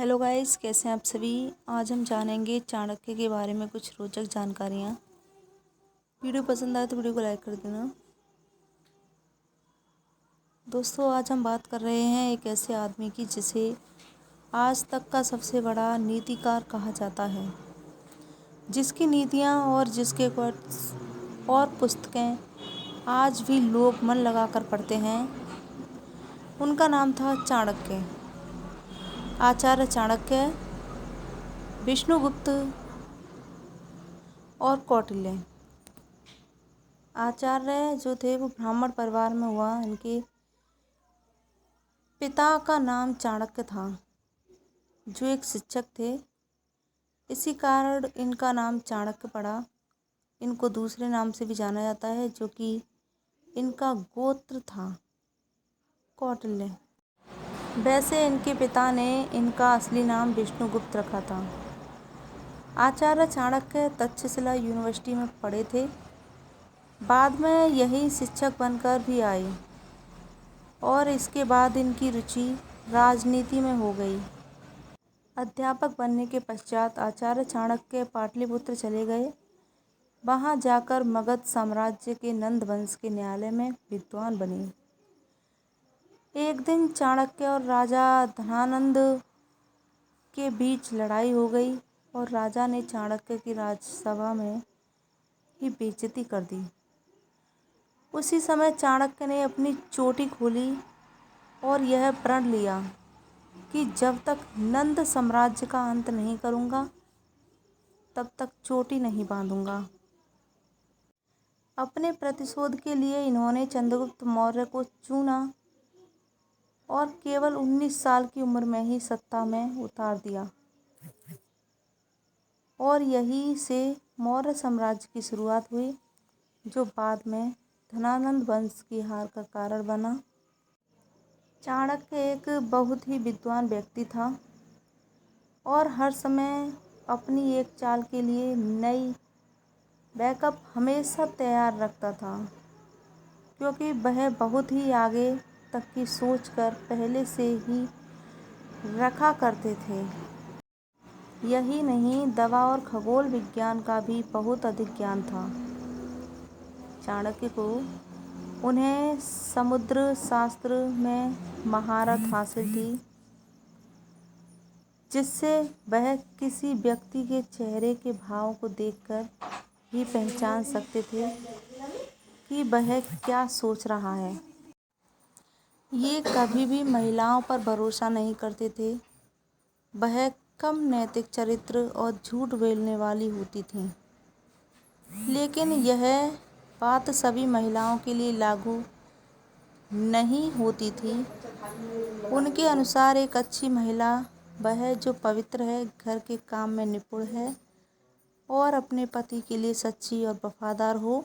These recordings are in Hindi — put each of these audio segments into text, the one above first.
हेलो गाइस, कैसे हैं आप सभी। आज हम जानेंगे चाणक्य के बारे में कुछ रोचक जानकारियाँ। वीडियो पसंद आए तो वीडियो को लाइक कर देना। दोस्तों, आज हम बात कर रहे हैं एक ऐसे आदमी की जिसे आज तक का सबसे बड़ा नीतिकार कहा जाता है, जिसकी नीतियाँ और जिसके कोट्स और पुस्तकें आज भी लोग मन लगाकर पढ़ते हैं। उनका नाम था चाणक्य, आचार्य चाणक्य, विष्णुगुप्त और कौटिल्य। आचार्य जो थे वो ब्राह्मण परिवार में हुआ। इनके पिता का नाम चाणक्य था, जो एक शिक्षक थे। इसी कारण इनका नाम चाणक्य पड़ा। इनको दूसरे नाम से भी जाना जाता है, जो कि इनका गोत्र था कौटिल्य। वैसे इनके पिता ने इनका असली नाम विष्णुगुप्त रखा था। आचार्य चाणक्य तक्षशिला यूनिवर्सिटी में पढ़े थे। बाद में यही शिक्षक बनकर भी आए और इसके बाद इनकी रुचि राजनीति में हो गई। अध्यापक बनने के पश्चात आचार्य चाणक्य पाटलिपुत्र चले गए। वहां जाकर मगध साम्राज्य के नंद वंश के न्यायालय में विद्वान बने। एक दिन चाणक्य और राजा धनानंद के बीच लड़ाई हो गई और राजा ने चाणक्य की राजसभा में ही बेइज्जती कर दी। उसी समय चाणक्य ने अपनी चोटी खोली और यह प्रण लिया कि जब तक नंद साम्राज्य का अंत नहीं करूँगा, तब तक चोटी नहीं बांधूंगा। अपने प्रतिशोध के लिए इन्होंने चंद्रगुप्त मौर्य को चुना और केवल 19 साल की उम्र में ही सत्ता में उतार दिया। और यहीं से मौर्य साम्राज्य की शुरुआत हुई, जो बाद में धनानंद वंश की हार का कारण बना। चाणक्य एक बहुत ही विद्वान व्यक्ति था और हर समय अपनी एक चाल के लिए नई बैकअप हमेशा तैयार रखता था, क्योंकि वह बहुत ही आगे तक की सोच कर पहले से ही रखा करते थे। यही नहीं, दवा और खगोल विज्ञान का भी बहुत अधिक ज्ञान था चाणक्य को। उन्हें समुद्र शास्त्र में महारत हासिल थी, जिससे वह किसी व्यक्ति के चेहरे के भाव को देखकर ही पहचान सकते थे कि वह क्या सोच रहा है। ये कभी भी महिलाओं पर भरोसा नहीं करते थे। वह कम नैतिक चरित्र और झूठ बोलने वाली होती थीं। लेकिन यह बात सभी महिलाओं के लिए लागू नहीं होती थी। उनके अनुसार एक अच्छी महिला वह है जो पवित्र है, घर के काम में निपुण है और अपने पति के लिए सच्ची और वफादार हो।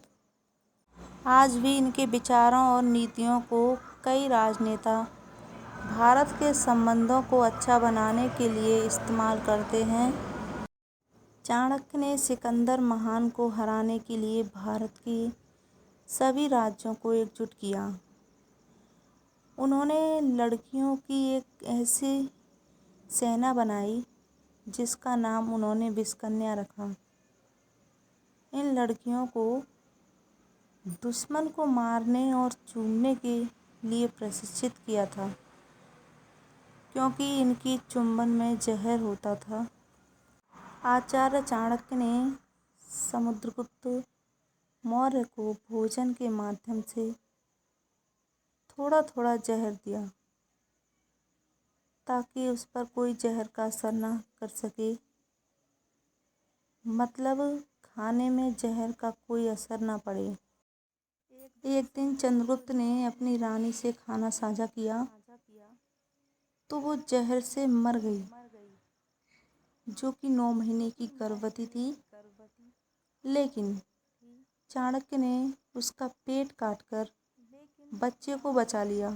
आज भी इनके विचारों और नीतियों को कई राजनेता भारत के संबंधों को अच्छा बनाने के लिए इस्तेमाल करते हैं। चाणक्य ने सिकंदर महान को हराने के लिए भारत के सभी राज्यों को एकजुट किया। उन्होंने लड़कियों की एक ऐसी सेना बनाई जिसका नाम उन्होंने विषकन्या रखा। इन लड़कियों को दुश्मन को मारने और चूमने के लिए प्रशिक्षित किया था, क्योंकि इनकी चुंबन में जहर होता था। आचार्य चाणक्य ने समुद्रगुप्त मौर्य को भोजन के माध्यम से थोड़ा थोड़ा जहर दिया, ताकि उस पर कोई जहर का असर न कर सके। मतलब खाने में जहर का कोई असर न पड़े। एक दिन चंद्रगुप्त ने अपनी रानी से खाना साझा किया तो वो जहर से मर गई, जो कि 9 महीने की गर्भवती थी। लेकिन चाणक्य ने उसका पेट काटकर बच्चे को बचा लिया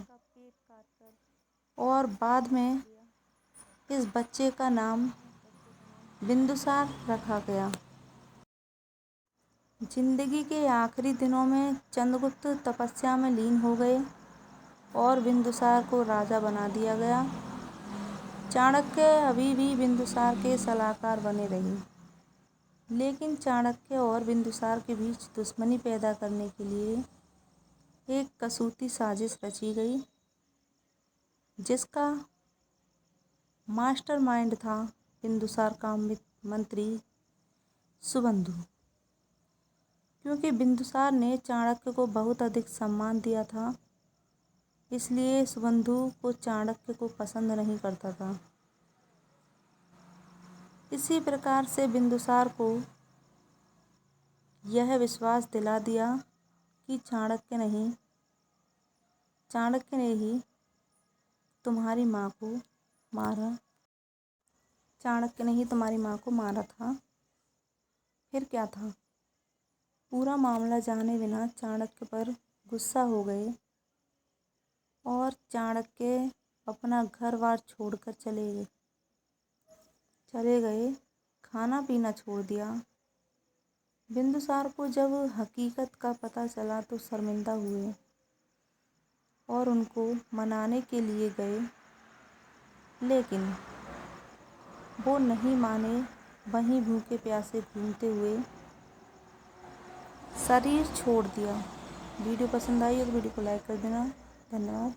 और बाद में इस बच्चे का नाम बिंदुसार रखा गया। जिंदगी के आखिरी दिनों में चंद्रगुप्त तपस्या में लीन हो गए और बिंदुसार को राजा बना दिया गया। चाणक्य अभी भी बिंदुसार के सलाहकार बने रहे, लेकिन चाणक्य और बिंदुसार के बीच दुश्मनी पैदा करने के लिए एक कसूती साजिश रची गई, जिसका मास्टरमाइंड था बिंदुसार का मंत्री सुबंधु। क्योंकि बिंदुसार ने चाणक्य को बहुत अधिक सम्मान दिया था, इसलिए सुबंधु को चाणक्य को पसंद नहीं करता था। इसी प्रकार से बिंदुसार को यह विश्वास दिला दिया कि चाणक्य ने ही तुम्हारी माँ को मारा। चाणक्य ने ही तुम्हारी माँ को मारा था। फिर क्या था? पूरा मामला जाने बिना चाणक्य पर गुस्सा हो गए और चाणक्य अपना घर बार छोड़कर चले गए, खाना पीना छोड़ दिया। बिंदुसार को जब हकीकत का पता चला तो शर्मिंदा हुए और उनको मनाने के लिए गए, लेकिन वो नहीं माने। वहीं भूखे प्यासे घूमते हुए शरीर छोड़ दिया। वीडियो पसंद आई हो तो वीडियो को लाइक कर देना। धन्यवाद।